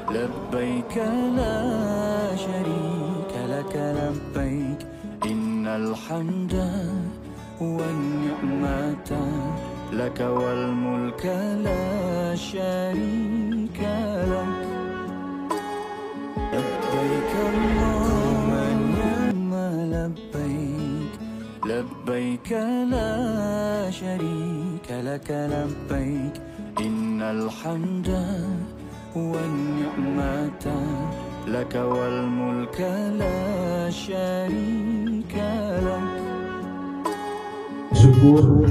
لبيك لا شريك لك لبيك إن الحمد والنعمة لك والملك لا شريك لك لبيك اللهم لبيك لبيك لا شريك لك لبيك إن الحمد والنعمة لك والملك لا شريك لك. Syukur,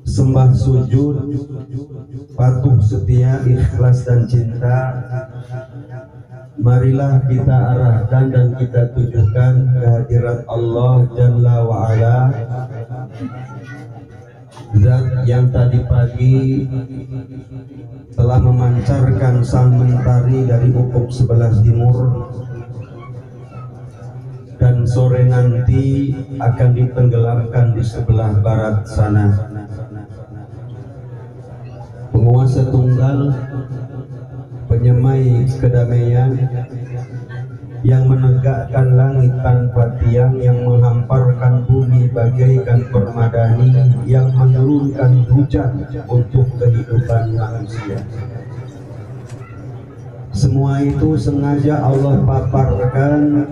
sembah sujud, patuh setia, ikhlas dan cinta, marilah kita arahkan dan kita tujukan kehadirat Allah Jalla wa'ala, Zat yang tadi pagi telah memancarkan sang mentari dari ufuk sebelah timur dan sore nanti akan ditenggelamkan di sebelah barat sana. Penguasa tunggal, penyemai kedamaian, yang menegakkan langit tanpa tiang, yang menghamparkan bumi bagaikan permadani, yang menurunkan hujan untuk kehidupan manusia. Semua itu sengaja Allah paparkan,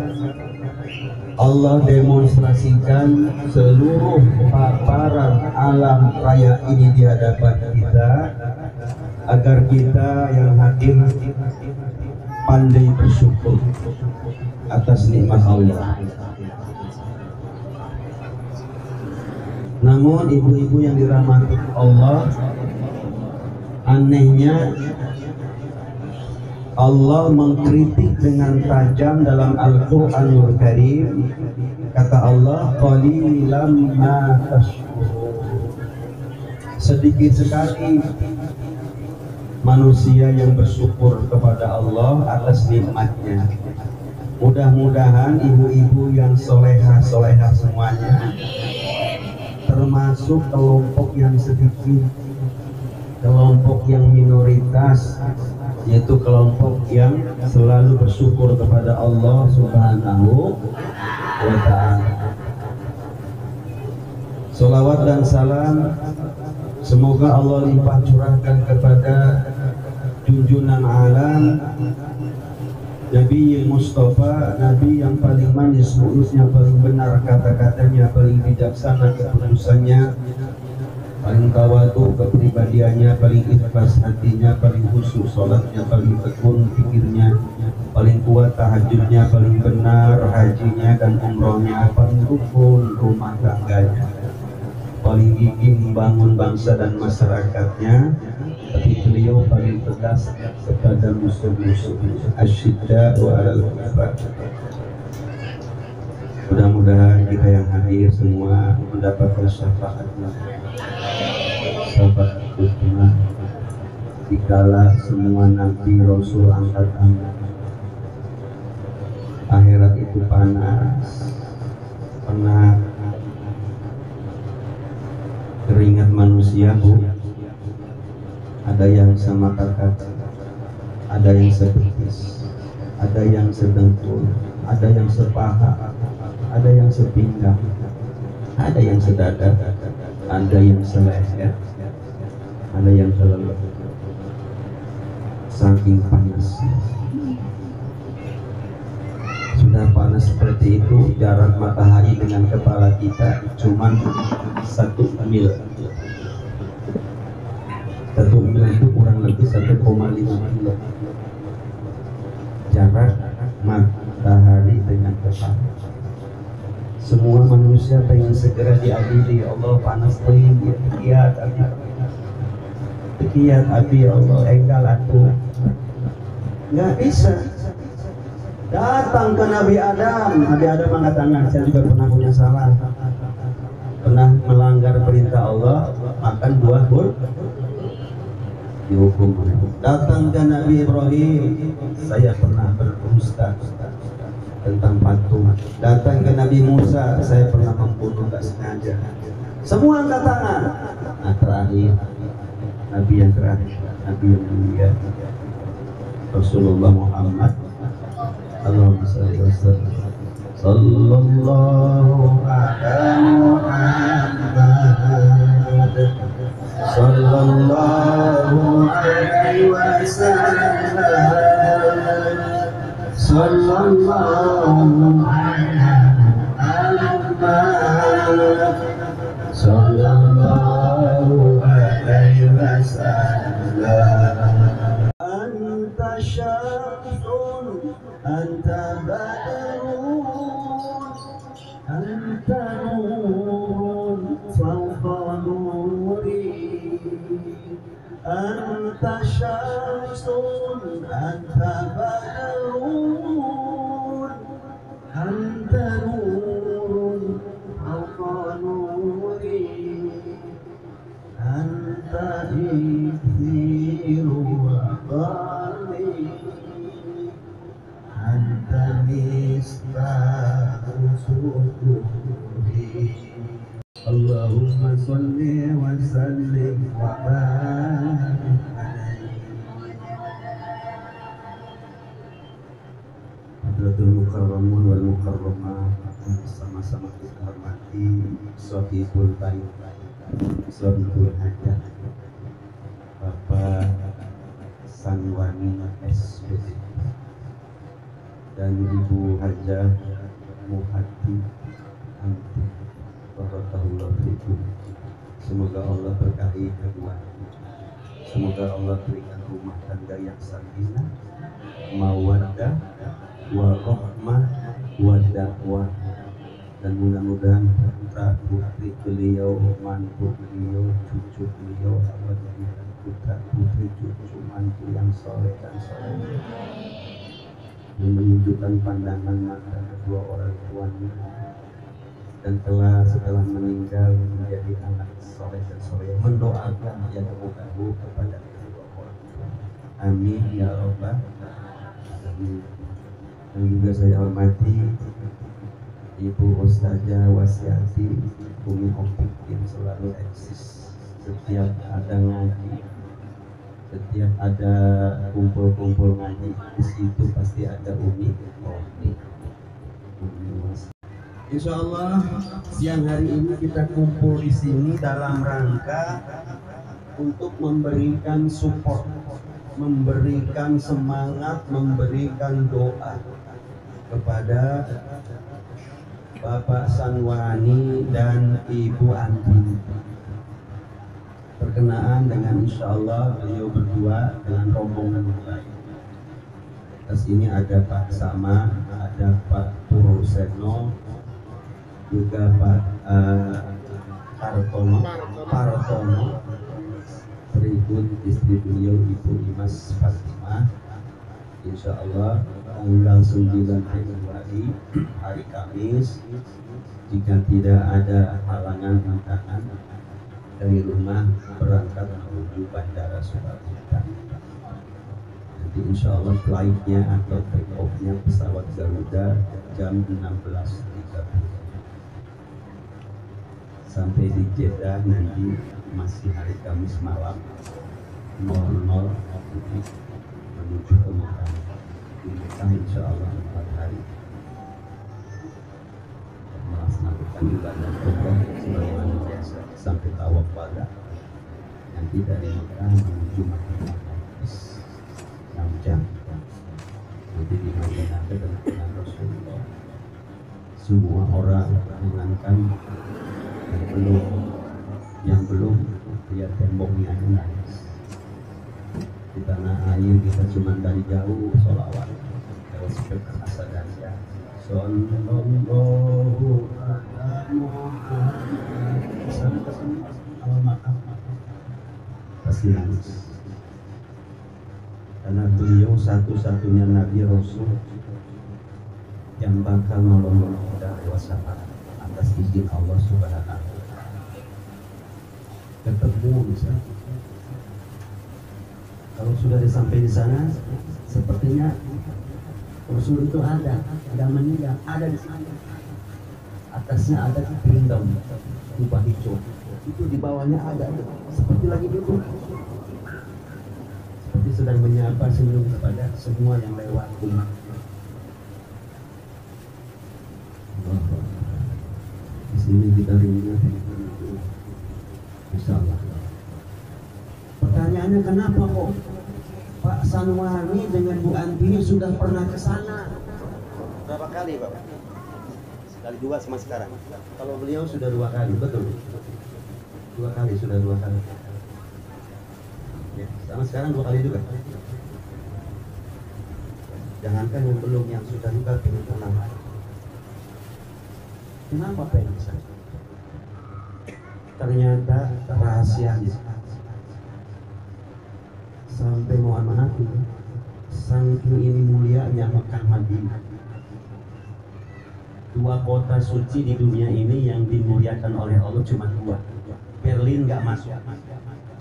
Allah demonstrasikan seluruh paparan alam raya ini di hadapan kita, agar kita yang hadir pandai bersyukur atas nikmat Allah. Namun ibu-ibu yang dirahmati Allah, anehnya Allah mengkritik dengan tajam dalam Al-Quranul Karim. Kata Allah, qalilan ma tashkurun. Sedikit sekali manusia yang bersyukur kepada Allah atas nikmatnya. Mudah-mudahan ibu-ibu yang solehah-solehah semuanya, termasuk kelompok yang sedikit, kelompok yang minoritas, yaitu kelompok yang selalu bersyukur kepada Allah Subhanahu wa ta'ala. Salawat dan salam semoga Allah limpah curahkan kepada junjungan alam Nabi Mustafa, Nabi yang paling manis mulusnya, paling benar kata-katanya, paling bijaksana keputusannya, paling tawadu kepribadiannya, paling ikhlas hatinya, paling khusyuk sholatnya, paling tekun pikirnya, paling kuat tahajudnya, paling benar hajinya dan umrohnya, paling rukun rumah tangganya, paling gigih membangun bangsa dan masyarakatnya. Tapi beliau paling tegas kepada musuh-musuhnya, asyidda wa alal kufar. Mudah-mudahan kita yang hadir semua mendapatkan syafaatnya, syafaat husna dikala semua nabi rasul angkatan. Akhirat itu panas, pernah keringat manusia bu, ada yang sama kakak, ada yang sebetis, ada yang sedengkul, ada yang sepaha, ada yang sepinggang, ada yang sedada, ada yang seleher, ada yang kelelep. Saking panasnya, sudah panas seperti itu, jarak matahari dengan kepala kita cuman 1 mil. 1 mil itu kurang lebih 1,5 kilo jarak matahari dengan kepala. Semua manusia pengen segera diadili. Allah panas tinggi, kiat abi Allah enggal aku, nggak bisa. Datang ke Nabi Adam mengatakan, saya juga pernah punya salah, pernah melanggar perintah Allah, makan buah dihukum. Datang ke Nabi Ibrahim, saya pernah berdusta tentang patung. Datang ke Nabi Musa, saya pernah membunuh gak sengaja. Semua angkat tangan. Nah terakhir, Nabi yang terakhir, Nabi yang mulia, Rasulullah Muhammad. Allahumma shalli wa sallim. Sallallahu ala Muhammad, sallallahu alaihi wasallam, sallallahu alaihi wasallam, sallallahu alaihi wasallam. Anta syamsun, anta badrun, anta nurun fawqa nuri, anta syamsun, anta badrun, anta nurun fawqa nuri, anta ikthiru abadi, anta misbahu sukuri. Allahumma salli wa sallim wa barik alaihi. Hadratul mukarramun wal mukarramah, sama-sama kita hormati Shahibul Bait, Shahibul Hajat, Bapak Sanwani SBD dan Ibu Hajah Muhati Anti Barakallahu fikum. Semoga Allah berkahi keduanya. Semoga Allah berikan rumah tangga yang sakinah, mawaddah, warahmah, wadakwah, dan mudah-mudahan putra putri beliau, mantu beliau, cucu beliau Allah jadikan putra putri cucu mantu yang soleh dan soleh, yang menunjukkan pandangan mata kedua orang tuanya, dan setelah meninggal menjadi anak soleh dan soleh, mendoakan yang kamu kepada kedua orang tua. Amin ya rabbal alamin. Dan juga saya hormati Ibu Ustazah Wasiati Umi Opik yang selalu eksis setiap ada ngaji, setiap ada kumpul-kumpul ngaji, di situ pasti ada Umi Opik. Insya Allah siang hari ini kita kumpul di sini dalam rangka untuk memberikan support, memberikan semangat, memberikan doa kepada Bapak Sanwani dan Ibu Andi berkenaan dengan insya Allah beliau berdua dengan rombongan lain. Di sini ada Pak Sama, ada Pak Puroseno, juga Pak Partono, berikut istri beliau Ibu Imas Fatimah. Insya Allah tanggal 9 Februari hari Kamis, jika tidak ada halangan rintangan dari rumah berangkat menuju Bandara Soekarno-Hatta. Nanti insya Allah flightnya atau take off-nya pesawat Garuda jam 16.30 sampai di Jeddah nanti masih hari Kamis malam 00 menuju ke Mekah. Di Mekah insya Allah 4 hari melaksanakan ibadah umrah sebagaimana biasa sampai tawaf wada. Nanti dari Mekah menuju Madinah 6 jam. Nanti di Madinah kedatangan Rasulullah. Semua orang menyenangkan yang belum lihat temboknya aja nangis. Di tanah air kita cuma dari jauh sholawat lewat speaker asadanya. Sallallahu alaihi wasallam. Pasti nangis. Karena beliau satu-satunya Nabi Rasul yang bakal nolong kita lewat syafaat atas izin Allah Subhanahu wa Ta'ala. Ketemu bisa. Kalau sudah sampai di sana, sepertinya Rasul itu ada meninggal, ada di sana. Atasnya ada piring daun, kubah hijau. Itu di bawahnya ada, seperti lagi duduk. Seperti sedang menyapa senyum kepada semua yang lewat rumah. Di sini kita rindu, insya Allah. Pertanyaannya kenapa kok Pak Sanwani dengan Bu Andi sudah pernah ke sana? Berapa kali Pak? Sekali dua sama sekarang. Kalau beliau sudah 2 kali, betul? 2 kali, sudah 2 kali. Ya, sama sekarang 2 kali juga. Jangankan yang belum, yang sudah juga pengen pernah. Kenapa pengen ke sana? Ternyata rahasianya sampai mohon maaf, saking ini mulianya Mekah Madinah, 2 kota suci di dunia ini yang dimuliakan oleh Allah cuma 2. Berlin nggak masuk,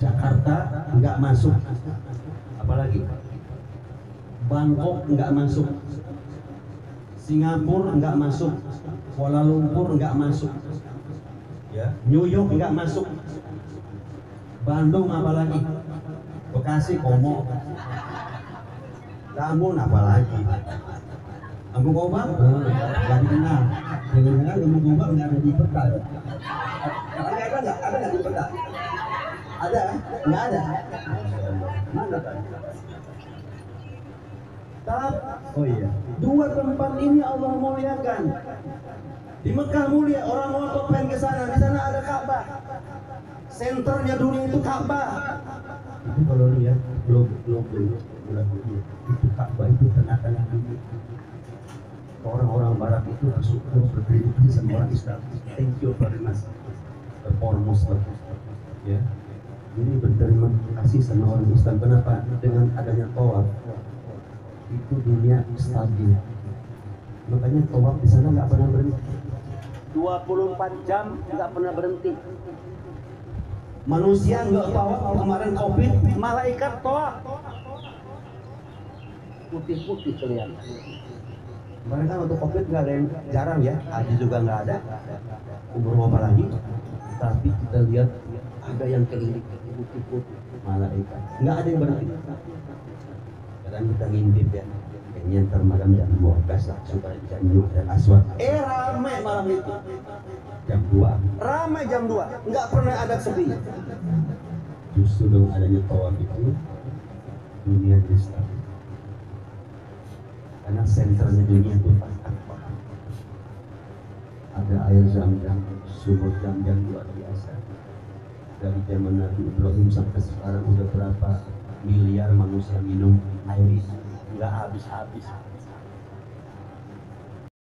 Jakarta nggak masuk, apalagi Bangkok nggak masuk, Singapura nggak masuk, Kuala Lumpur nggak masuk, ya, New York nggak masuk, Bandung apalagi, Bekasi, Komo, Lampung apalagi, Lampung Kobang nggak dikenal, jangan-jangan Lampung Kobang nggak ada di peta. Ada nggak di peta? Ada? Nggak ada. Mana tadi? Oh iya. 2 tempat ini Allah muliakan. Di Mekah mulia, orang ngotot pengen ke sana. Di sana ada Ka'bah. Senternya dunia itu Ka'bah. Itu kalau lihat belum itu Ka'bah itu tengah-tengah dunia. Orang-orang Barat itu bersyukur berterima sama orang Islam. Thank you very much. Foremost, ya. Ini berterima kasih sama orang Islam. Kenapa? Dengan adanya tawaf itu dunia stabil. Makanya tawaf di sana nggak pernah berhenti. 24 jam nggak pernah berhenti. Manusia nggak tawaf kemarin COVID, malaikat tawaf. Putih-putih kelihatan. Kemarin kan untuk COVID nggak ada yang jarang ya, haji juga nggak ada. Umur apa lagi? Tapi kita lihat ada yang keliling putih-putih malaikat. Nggak ada yang berhenti. Kadang kita ngintip ya, kayaknya ntar malam jam 12 lah supaya janju dan aswad. Ramai malam itu jam 2, ramai jam 2, nggak pernah ada sepi. Justru dengan adanya tawaf itu dunia Islam, karena senternya dunia itu apa? Ada air Zam-Zam, sumur Zam-Zam luar biasa. Dari zaman Nabi Ibrahim sampai sekarang udah berapa miliar manusia minum air itu, nggak habis-habis.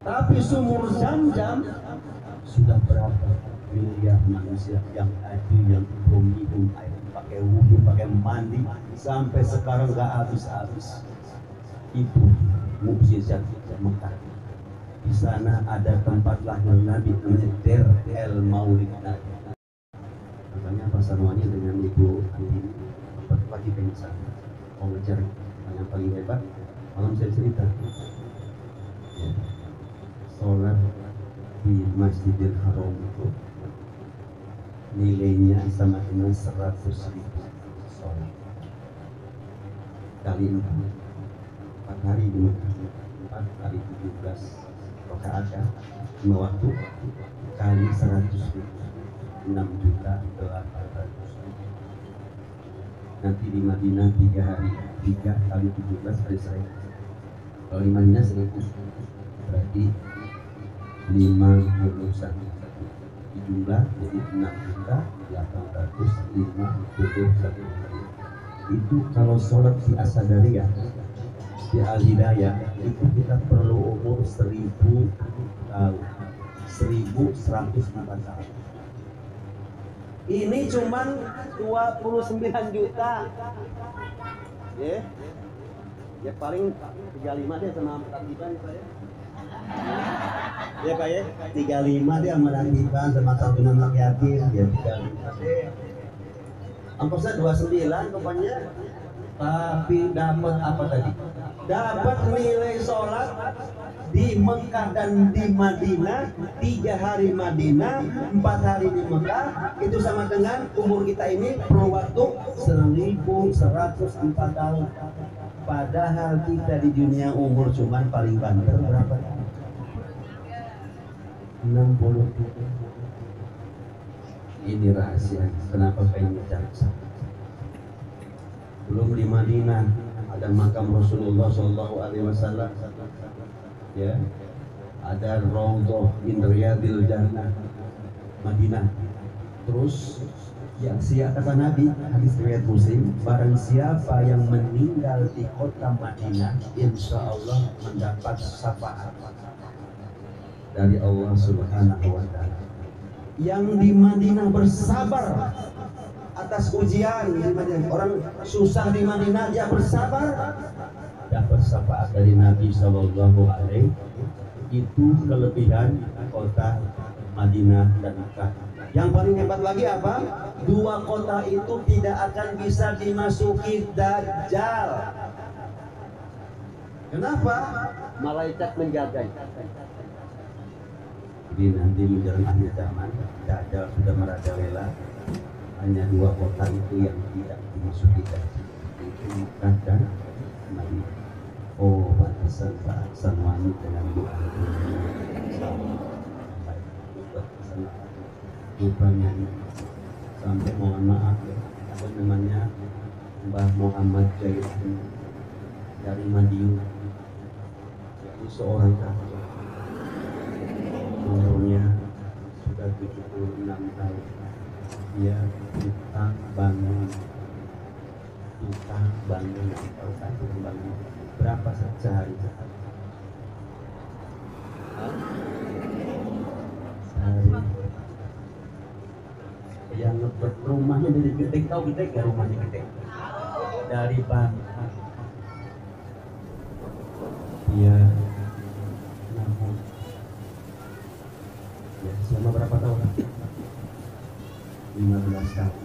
Tapi sumur Zam-Zam sudah berapa miliar manusia yang minum air, pakai wudhu, pakai mandi, sampai sekarang nggak habis-habis. Itu mukjizat Mekah. Di sana ada tempat lahir Nabi namanya Der El Maulid Nabi. Makanya Pasar Wani dengan Ibu Andi lagi pengen mau ngejar yang paling hebat. Malam saya cerita ya, sholat di Masjidil Haram itu nilainya sama dengan 100.000 sholat kali 4 hari di Mekah, 4 kali 17 rakaat ya, 5 waktu kali 100.000, 6.800.000. Nanti di Madinah 3 hari, 3 kali 17 kali 100. Kalau di Madinah 1.000 berarti 51 jumlah jadi 6.851. Itu kalau sholat di Asadariyah, di Al-Hidayah itu kita perlu umur 1000 tahun, 1104 tahun. Ini cuman 29 juta. Ya paling 35 deh sama Tatiban saya. Ya Pak ya, 35 dia sama Tatiban sama satu anak yatim, ya 35 deh. Angkosnya 29 rupanya. Tapi dapat apa tadi? Dapat nilai sholat di Mekah dan di Madinah, 3 hari Madinah, 4 hari di Mekah, itu sama dengan umur kita ini perlu waktu 1104 tahun. Padahal kita di dunia umur cuman paling banter berapa? 60. Ini rahasia kenapa pengen bicara. Belum di Madinah ada makam Rasulullah SAW, ya, ada Raudhah min Riyadil Jannah Madinah. Terus yang kata Nabi, hadis riwayat Muslim, barang siapa yang meninggal di kota Madinah, insya Allah mendapat syafaat dari Allah Subhanahu wa Ta'ala. Yang di Madinah bersabar atas ujian, orang susah di Madinah dia bersabar, dapat syafaat dari Nabi Sallallahu Alaihi. Itu kelebihan kota Madinah dan Mekah. Yang paling hebat lagi apa? 2 kota itu tidak akan bisa dimasuki Dajjal. Kenapa? Malaikat menjaga. Jadi nanti menjelang akhir zaman Dajjal sudah merajalela. Hanya 2 kota itu yang tidak dimasuki Dajjal, itu Mekah dan Madinah. Oh, pantesan Pak Sanwani dengan Bu rupanya sampai mohon maaf ya, apa namanya, Mbah Muhammad Jairudin dari Madiun, yaitu seorang kakek, umurnya sudah 76 tahun. Dia utang bangun berapa sehari? Sehari. Yang ngebet rumahnya dari Gedek, tahu Gedek ya, rumahnya Gedek dari Bangka. Dia namun ya selama berapa tahun? 15 tahun.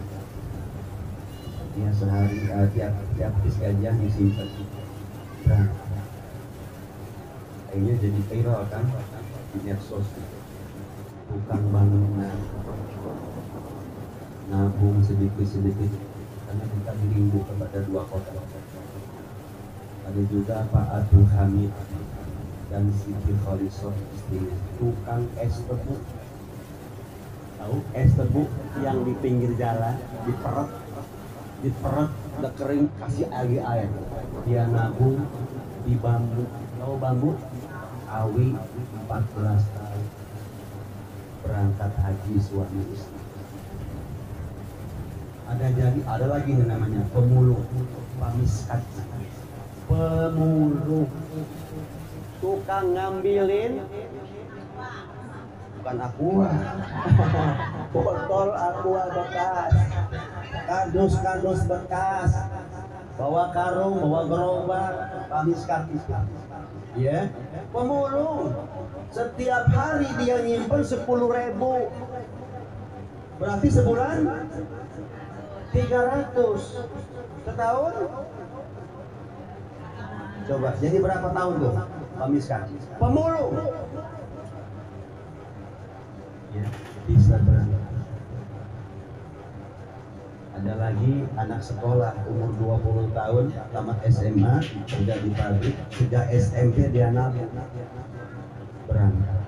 Dia sehari tiap habis gajian disimpan. Akhirnya jadi viral kan di medsos. Tukang bangunan nabung sedikit-sedikit karena kita dirindu kepada 2 kota. Ada juga Pak Abdul Hamid dan Siti Khalisah istrinya, tukang es tebu. Tahu es tebu yang di pinggir jalan diperet, udah kering, kasih lagi air. Dia nabung di bambu. Tahu bambu? Awi 14 tahun berangkat haji suami istri. Ada lagi yang namanya pemulung, pamiskat, pemulung, tukang ngambilin bukan aqua botol aqua bekas, kardus bekas, bawa karung, bawa gerobak, pamiskat itu ya. Pemulung setiap hari dia nyimpen 10.000, berarti sebulan 300, setahun coba jadi berapa tahun tuh pamiskat pemulung ya, bisa berangkat. Ada lagi anak sekolah umur 20 tahun tamat SMA, kerja di pabrik, sejak SMP dia nabung berangkat.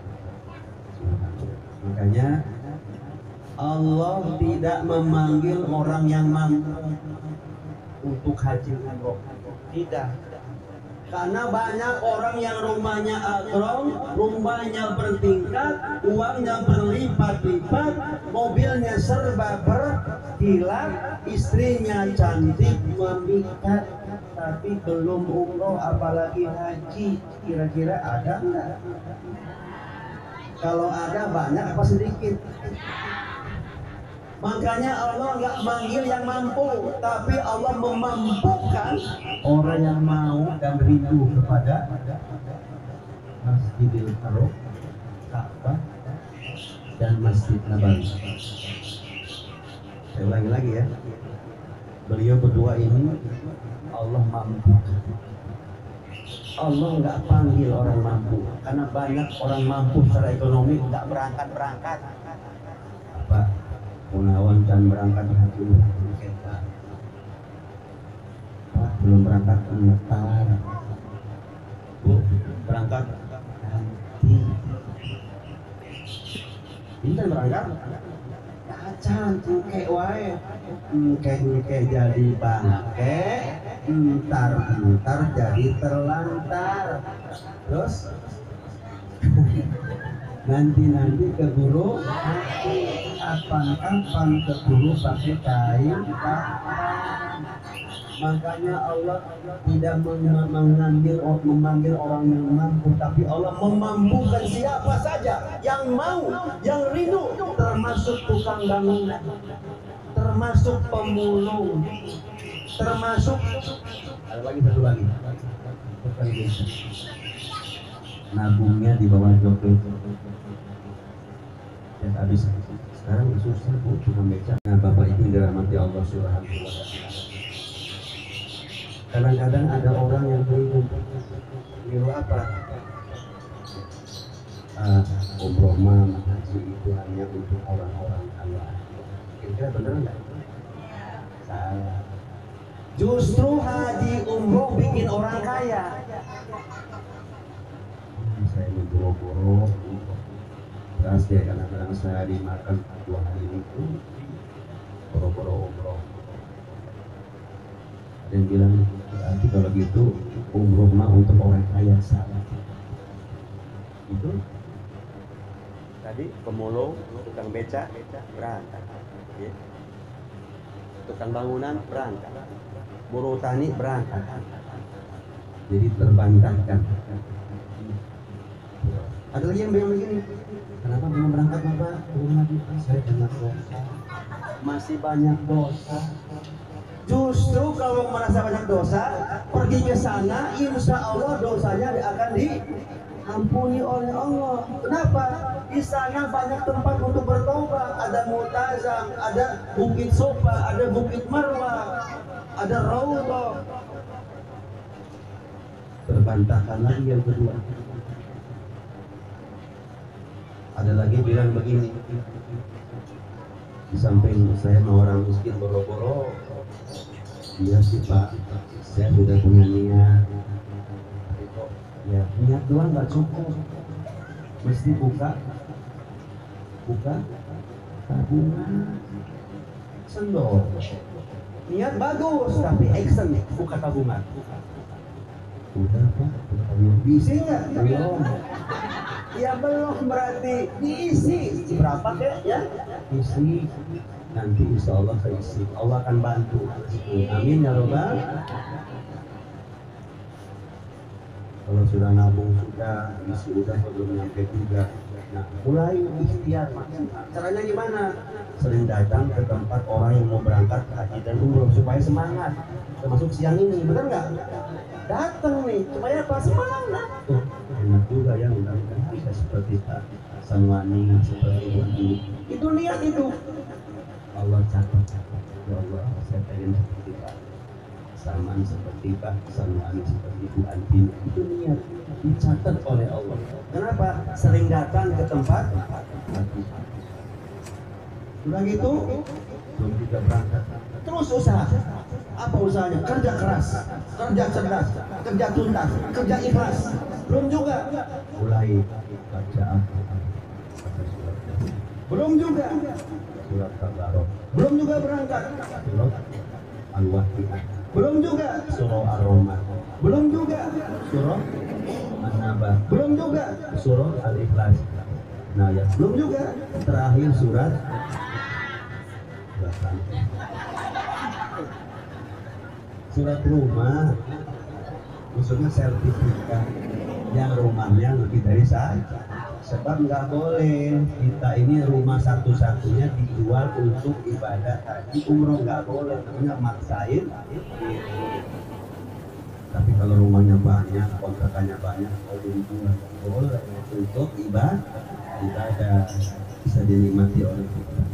Makanya Allah tidak memanggil orang yang mampu untuk haji umroh, tidak. Karena banyak orang yang rumahnya agron, rumahnya bertingkat, uangnya berlipat-lipat, mobilnya serba berkilat, istrinya cantik memikat, tapi belum umroh apalagi haji. Kira-kira ada enggak? Kalau ada banyak apa sedikit? Makanya Allah nggak manggil yang mampu, tapi Allah memampukan orang yang mau dan rindu kepada Masjidil Haram, Ka'bah, dan Masjid Nabawi. Saya ulangi lagi ya, beliau berdua ini Allah mampu. Allah nggak panggil orang mampu, karena banyak orang mampu secara ekonomi nggak berangkat. Pak Gunawan dan berangkat haji kita, Pak belum berangkat ntar, Bu berangkat nanti. Ini berangkat acan kayak wae, kayak jadi bangke, ntar jadi terlantar, terus nanti keburu kapan keburu pakai kain kapan. Makanya Allah tidak memanggil orang yang mampu, tapi Allah memampukan siapa saja yang mau, yang rindu, termasuk tukang bangunan, termasuk pemulung, termasuk ada lagi satu lagi tukang desa, nabungnya di bawah jokowi. Ya habis sekarang susah Bu cuma beca. Nah Bapak Ibu dirahmati Allah Subhanahu wa Ta'ala. Kadang-kadang ada orang yang niru apa? Umroh haji itu hanya untuk orang-orang kaya. Kira-kira benar nggak? Salah. Justru haji umroh bikin orang kaya. Saya boro-boro beras dia, kadang-kadang saya dimakan 2 hari itu boro-boro umroh. Ada yang bilang berarti kalau gitu umroh mah untuk orang kaya. Salah. Itu tadi pemulung, tukang beca berangkat ya. Tukang bangunan berangkat, buruh tani berangkat, jadi terbantahkan. Ada lagi yang bilang begini, kenapa belum berangkat Bapak? Belum lagi, saya banyak dosa. Masih banyak dosa. Justru kalau merasa banyak dosa, pergi ke sana, insya Allah dosanya akan diampuni oleh Allah. Kenapa? Di sana banyak tempat untuk bertobat. Ada Mu'tazam, ada Bukit Sofa, ada Bukit Marwah, ada Raudhah. Terbantahkan lagi yang kedua. Ada lagi bilang begini, di samping saya mau orang miskin boro-boro Iya sih Pak, saya sudah punya niat. Ya niat doang nggak cukup, mesti buka tabungan sendok. Niat bagus tapi action buka tabungan. Udah Pak, bisa nggak? Belum. Ya belum, berarti diisi berapa kek ya? Isi, nanti insya Allah keisi. Allah akan bantu. Amin ya Rabbal. Kalau sudah nabung sudah, isi udah belum nyampe juga. Nah, mulai ikhtiar. Caranya gimana? Sering datang ke tempat orang yang mau berangkat haji dan umroh supaya semangat. Termasuk siang ini, benar nggak? Datang nih, supaya apa? Semangat. Tuh, enak juga ya, mudah-mudahan bisa seperti Pak Sanwani, seperti Ibu. Itu niat itu. Allah catat. Ya Allah, saya pengen seperti Pak Saman, seperti Pak Sanwani, seperti Ibu Antin. Itu niat dicatat oleh Allah. Kenapa? Sering datang ke tempat haji. Sudah gitu, belum juga berangkat. Terus usaha. Apa usahanya? Kerja keras, kerja cerdas, kerja tuntas, kerja ikhlas. Belum juga. Mulai baca Al-Quran. Belum juga. Surat Tabarok. Belum juga berangkat. Surat Al-Waqiah. Belum juga. Surah Ar-Rahman. Belum juga. Surah An-Naba. Belum juga. Surah Al-Ikhlas. Nah ya, belum juga. Terakhir surat surat rumah, maksudnya sertifikat yang rumahnya lebih dari satu. Sebab nggak boleh kita ini rumah satu-satunya dijual untuk ibadah haji umroh, nggak boleh, namanya maksain. Tapi kalau rumahnya banyak, kontrakannya banyak, boleh untuk ibadah bisa dinikmati oleh kita.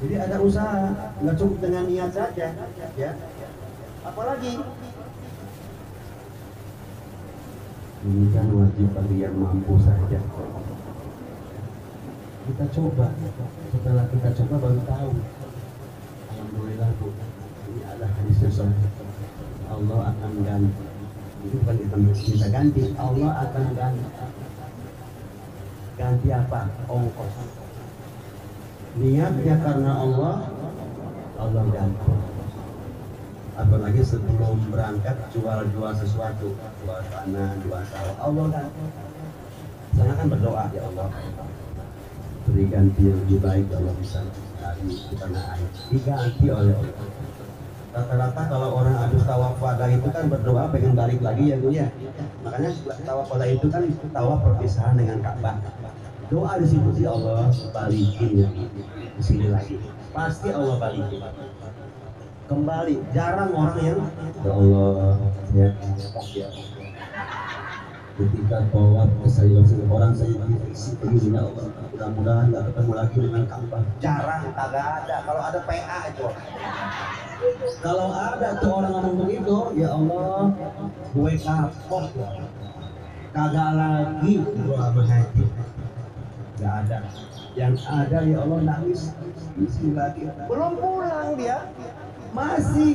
Jadi ada usaha, nggak cukup dengan niat saja, ya. Apalagi ini kan wajib bagi yang mampu saja. Kita coba, setelah kita coba baru tahu. Alhamdulillah Bu, ini ada hadis sesuai. Allah akan ganti. Itu bukan kita ganti, Allah akan ganti. Ganti apa? Ongkos. Niatnya karena Allah ganti. Apalagi sebelum berangkat jual sesuatu, jual tanah, jual sawah, Allah ganti. Sana kan berdoa, ya Allah beri ganti yang lebih baik, ya Allah bisa dari tanah air, diganti oleh Allah. Rata-rata kalau orang habis tawaf wada itu kan berdoa pengen balik lagi ya Bu ya. Makanya tawaf wada itu kan tawaf perpisahan dengan Ka'bah. Doa di situ, ya Allah balikin ya di sini lagi, pasti Allah balikin kembali. Jarang orang yang ya Allah ya ketika tawaf ke saya orang saya isi begini, ya Allah mudah-mudahan nggak ketemu lagi dengan Ka'bah. Jarang, kagak ada. Kalau ada PA itu, kalau ada tuh orang ngomong begitu, ya Allah gue kapok kagak lagi gua berhaji. Nggak ada. Yang ada ya Allah nangis isi lagi. Belum pulang dia, masih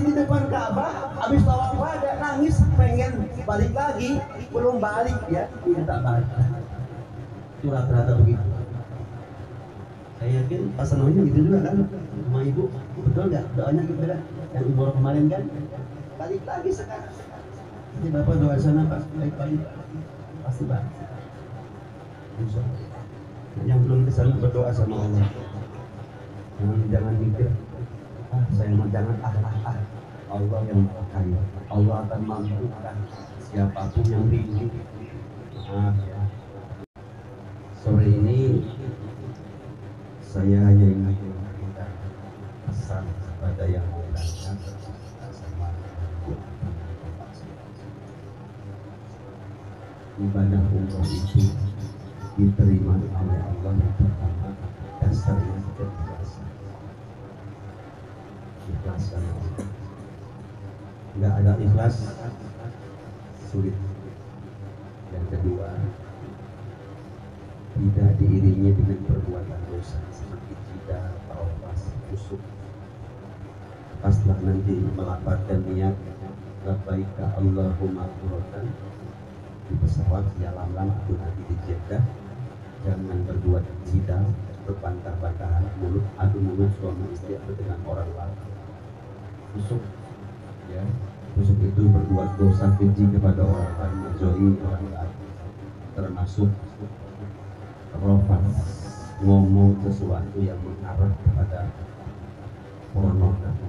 di depan Ka'bah, habis tawaf wada nangis pengen balik lagi, belum balik ya, minta balik. Itu rata-rata begitu. Saya yakin pasangannya gitu juga kan sama Ibu, betul nggak doanya gitu kan? Yang umroh kemarin kan balik lagi sekarang. Jadi Bapak doa sana Pak, baik-baik pasti balik. Yang belum kesana berdoa sama Allah. Jangan mikir saya mau, jangan Allah yang maha kaya. Allah akan mampukan siapapun yang rindu. Ya. Sore ini saya hanya ingin memberikan pesan kepada yang mau berangkat sama ibadah umroh itu diterima oleh Allah yang pertama dasarnya keikhlasan. Ikhlaskan Allah. Nggak ada ikhlas sulit. Yang kedua, tidak diiringi dengan perbuatan dosa seperti tidak, taubat, busuk. setelah nanti melafazkan niat labbaika Allahumma umratan di pesawat jalan atau nanti di Jeddah, jangan berbuat jidal, berbantah-bantahan mulut, adu mulut suami istri atau dengan orang lain. Busuk, ya, busuk itu berbuat dosa keji kepada orang lain, menjauhi orang lain, termasuk rofas, ngomong sesuatu yang mengarah kepada pornografi.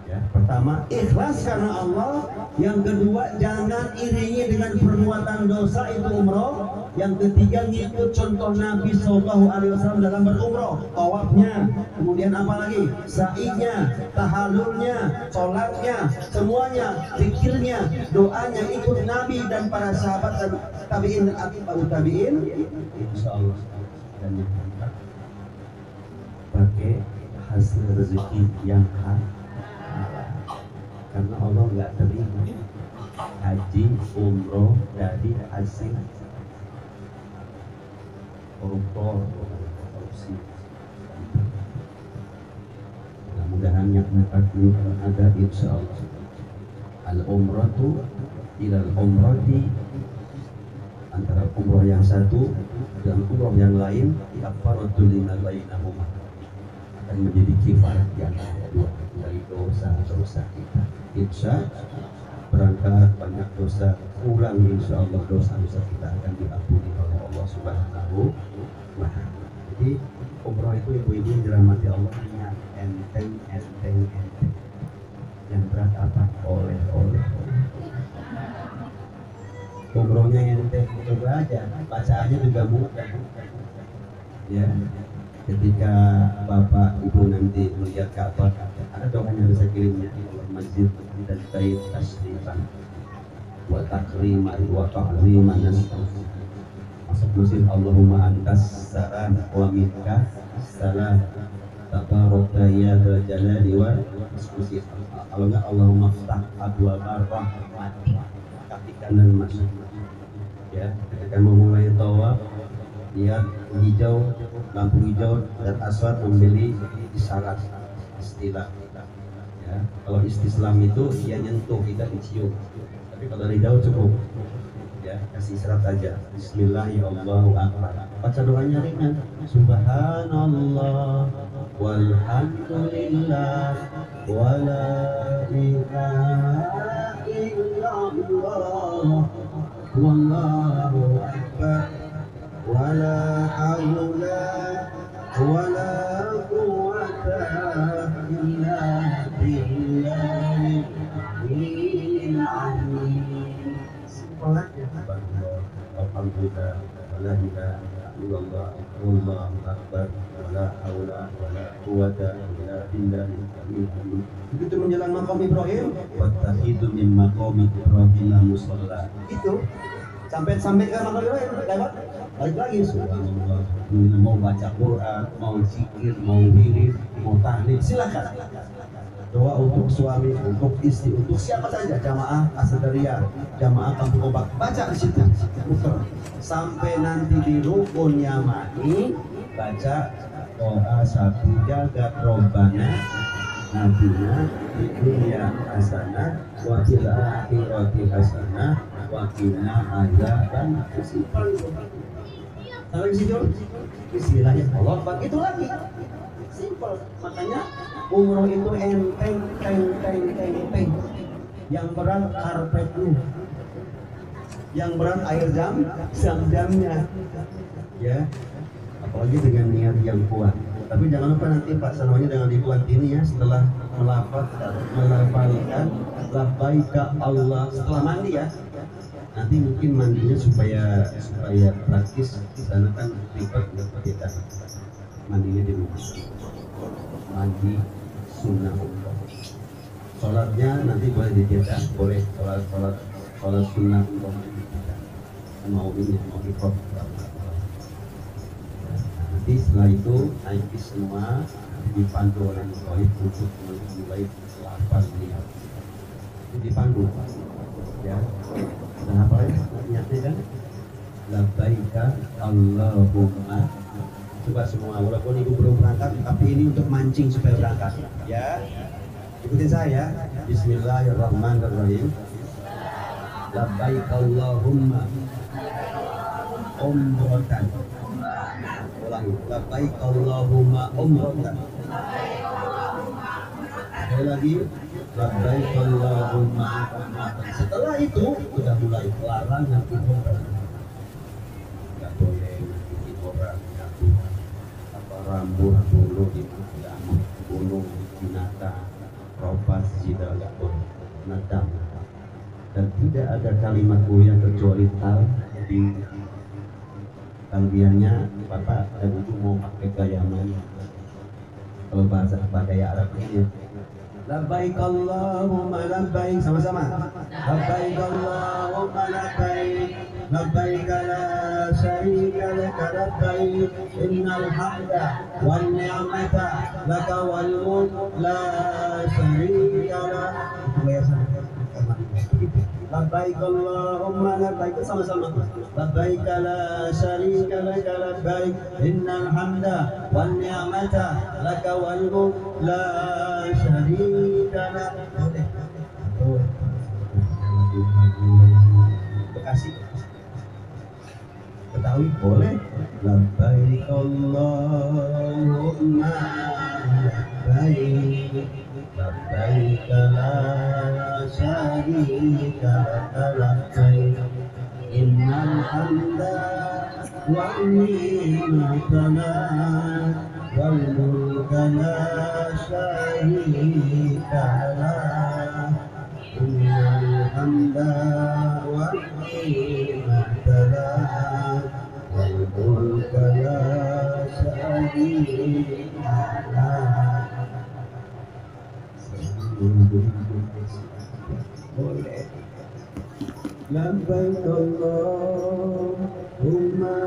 Ya, pertama ikhlas karena Allah, yang kedua jangan iringi dengan perbuatan dosa, itu umroh. Yang ketiga ngikut contoh Nabi Sallallahu Alaihi Wasallam dalam berumroh, tawafnya, kemudian apa lagi, sa'inya, tahalulnya, sholatnya, semuanya, zikirnya, doanya, ikut Nabi dan para sahabat dan tabiin dan atba'ut tabiin. Insyaallah dan pakai hasil rezeki yang halal, karena Allah nggak terima haji umroh dari hasil korupsi. Mudah-mudahan yang empat ini ada, insya Allah. Al-umratu ilal umrati, antara umroh yang satu dan umroh yang lain, kafaratu lima bainahuma, akan menjadi kifarat yang kedua dari dosa-dosa kita. Insya berangkat banyak dosa, ulang insya Allah dosa-dosa kita akan diampuni oleh Allah Subhanahu wa Ta'ala. Jadi umroh itu ibu-ibu yang dirahmati Allah, enteng. Yang berat apa? Oleh. Umrohnya enteng, coba aja, bacaannya juga mudah. Ya, ketika bapak ibu nanti melihat Ka'bah, ada doanya bisa kirimnya, masjid dan bait tasrifan wa takriman wa ta'liman. Masuk masjid, Allahumma antas salam wa minka salam tabaraka ya dzal jalali wal ikram. Kalau enggak Allahumma ftah abwaaba rahmat, kaki kanan masuk. Ya, ketika memulai tawaf, lihat hijau, lampu hijau dan aswad membeli isyarat istilah. Ya, kalau istislam itu dia nyentuh, tidak dicium. Tapi kalau hijau cukup. Ya, kasih isyarat aja. Bismillahirrahmanirrahim. Baca doanya ringan. Subhanallah walhamdulillah wala ilaha illallah wallahu akbar wala haula wala quwwata illa billahil azim. Alhamdulillah wala ilaha illallah wallahu akbar wala haula wala quwwata illa billahil azim. Begitu menjelang maqam Ibrahim, wattahidu min maqami Ibrahim musalla. Itu sampai ke maqam Ibrahim, lewat balik lagi. Subhanallah, mau baca Quran, mau zikir, mau wirid, mau tahlil, silakan. Doa untuk suami, untuk istri, untuk siapa saja, jamaah Asadariyah, jamaah Kampung Obat, baca di situ. Sampai nanti di rukun Yamani, baca doa satu, jaga Robbana Nabinya di dunia hasanah wa fil akhirati hasanah wa qina adzaban nar. Sampai di situ, bismillahnya Allah, begitu lagi. Simpel. Makanya umroh itu enteng. Yang berat karpetnya, yang berat air zam-zamnya. Ya, apalagi dengan niat yang kuat. Tapi jangan lupa nanti Pak Sanawanya dengan dibuat ini ya, setelah melafalkan labbaika Allah, setelah mandi ya. Nanti mungkin mandinya supaya praktis, di sana kan ribet kita. Mandinya di rumah. Mandi sunnah umroh. Sholatnya nanti boleh dicetak, boleh sholat sunnah umroh. Mau ini, mau ikut. Nanti setelah itu naik semua, dipandu oleh musoif untuk mulai lafaz niat. Dipandu, ya. Dan apa lagi niatnya kan? Labbaika Allahumma. Coba semua, walaupun ibu belum berangkat, tapi ini untuk mancing supaya berangkat. Ya, Ikutin saya. Bismillahirrahmanirrahim. Labbaik Allahumma umratan. Ulangi. Labbaik Allahumma umratan. Sekali lagi. Labbaik Allahumma umratan. Setelah itu sudah mulai larangan umrah. Nggak boleh bikin orang jatuh apa rambut bulu di gunung binatang ropas jida nggak boleh nadam, dan tidak ada kalimat yang kecuali di talbiyahnya bapak dan ibu mau pakai gaya mana. Kalau bahasa gaya Arab ini labbaik Allahumma labbaik, sama-sama labbaik Allahumma labbaik labbaik la syarika laka labbaik innal hamda wan ni'mata laka wal mulk la syarika lak. Labbaik Allahumma labbaik, sama-sama labbaik la syarika laka labbaik innal hamda wan ni'mata laka wal mulk la syarika lak. Bekasi Betawi boleh. Labbaik Allahumma labbaik labbaik la syarika laka labbaik innal hamda wan ni'mata wal mulka la syarika lak innal hamda wan ni'mata wal mulka la syarika lak. Boleh. Labbaik Allahumma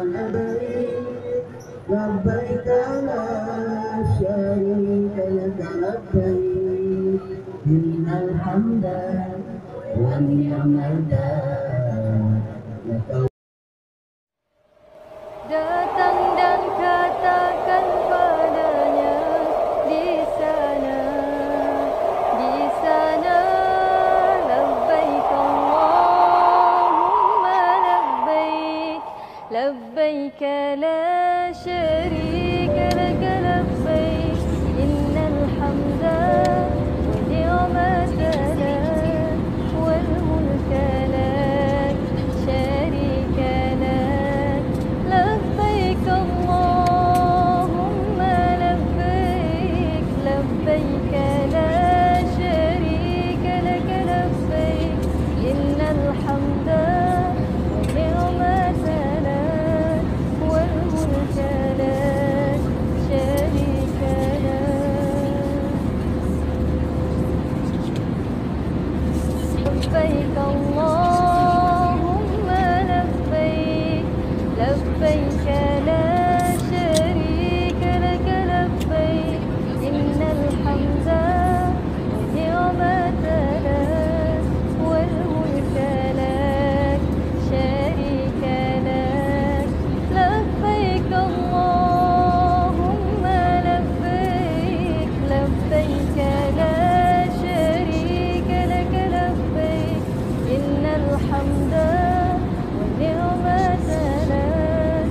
labbaik labbaik la syarika laka labbaik innal hamda wan ni'mata laka. Datang dan katakan padanya di sana labbaik Allahumma labbaik labbaik la syarika laka labbaik innal hamda wa ni'mata lak wal mulka lak syarika lak labbaik Allahumma labbaik labbaik la syarika laka labbaik innal hamda wa ni'mata lak wal mulka lak syarika lak. Labbaik Allahumma labbaik labbaik la syarika laka labbaik innal hamda wa ni'mata lak wal mulka lak syarika lak labbaik Allahumma labbaik labbaik la syarika laka labbaik innal hamda wa ni'mata lak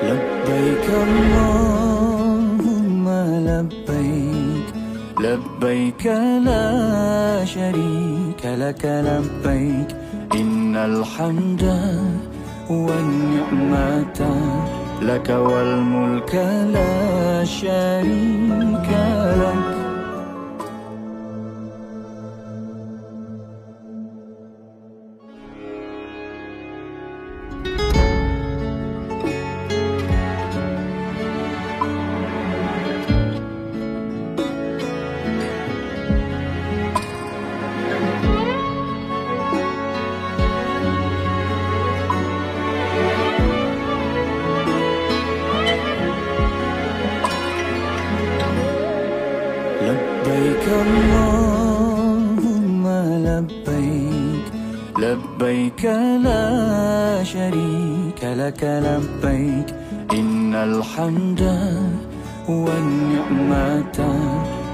لبيك اللهم لبيك لبيك لا شريك لك لبيك إن الحمد والنعمة لك والملك لا شريك لك. لبيك اللهم لبيك لبيك لا شريك لك لبيك إن الحمد والنعمة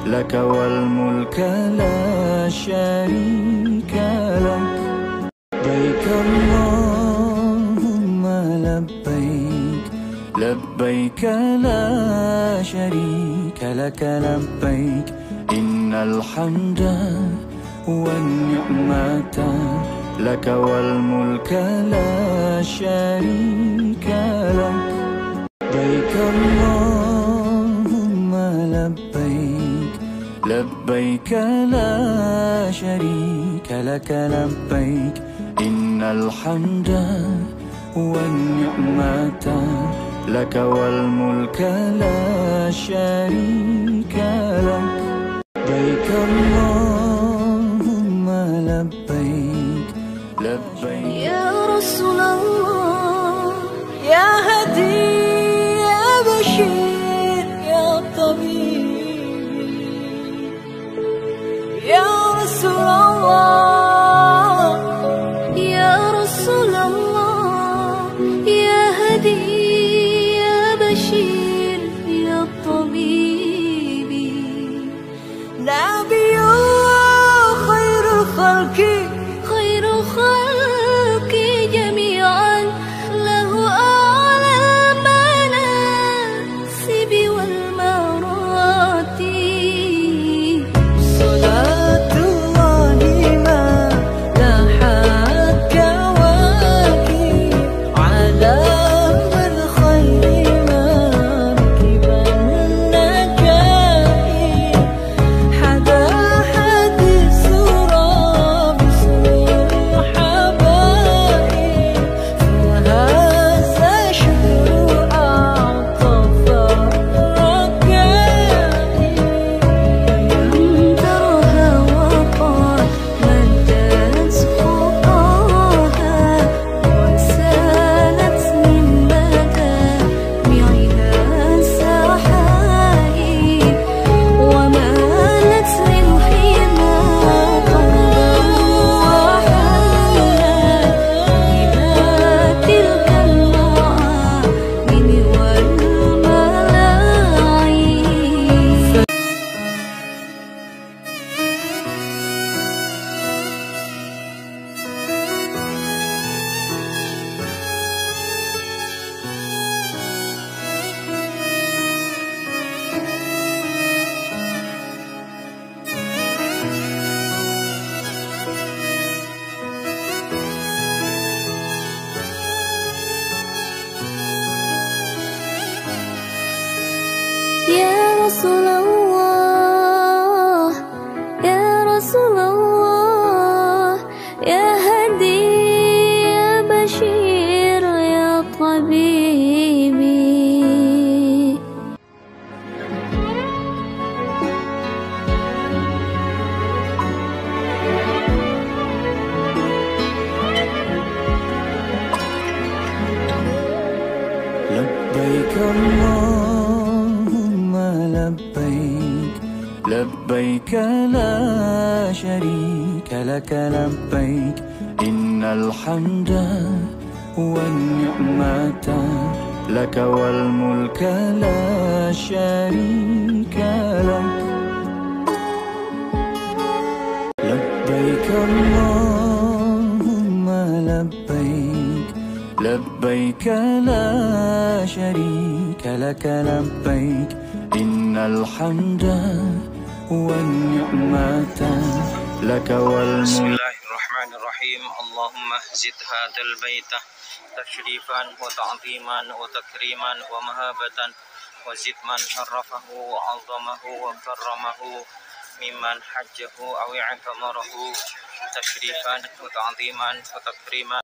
لك والملك لا شريك لك. لبيك اللهم لبيك لبيك لا شريك لك لبيك إن الحمد والنعمة لك والملك لا شريك لك. لبيك اللهم لبيك لبيك لا شريك لك لبيك إن الحمد والنعمة لك والملك لا شريك لك. لبيك اللهم لبيك لبيك يا رسول الله يا هدي يا بشير يا طبيب يا رسول الله يا رسول الله يا هدي يا بشير يا طبيب نبي خير الخلق خير الخلق جميعا له أعلى المناسب والمراتب صلاة الله ما لاحت كواكب على من خير مركب النجائب حدا حديث سورة باسم الحبائب فهذا شهر أعطف الركائب لم ترها وقال مدت خطاها وسالت من مدامعها سحائب ومالت للحمى قلبا وحالا إلى تلك المعامل والملاعب. يا رسول الله يا رسول الله يا هدي يا بشير يا طبيبي. لبيك اللهم لبيك لبيك لا شريك لك لبيك إن الحمد والنعمة لك والملك لا شريك لك. لبيك اللهم لبيك لبيك لبيك لا شريك لك لبيك إن الحمد والنعمة لك والملك. بسم الله الرحمن الرحيم. اللهم زد هذا البيت تشريفا وتعظيما وتكريما ومهابة، وزد من شرفه وعظمه وكرمه ممن حجه أو اعتمره تشريفا وتعظيما وتكريما.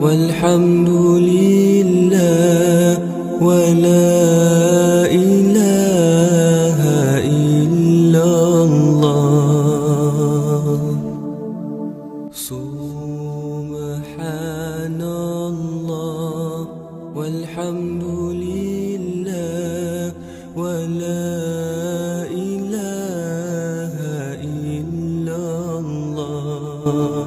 والحمد لله ولا إله إلا الله. سبحان الله والحمد لله ولا إله إلا الله.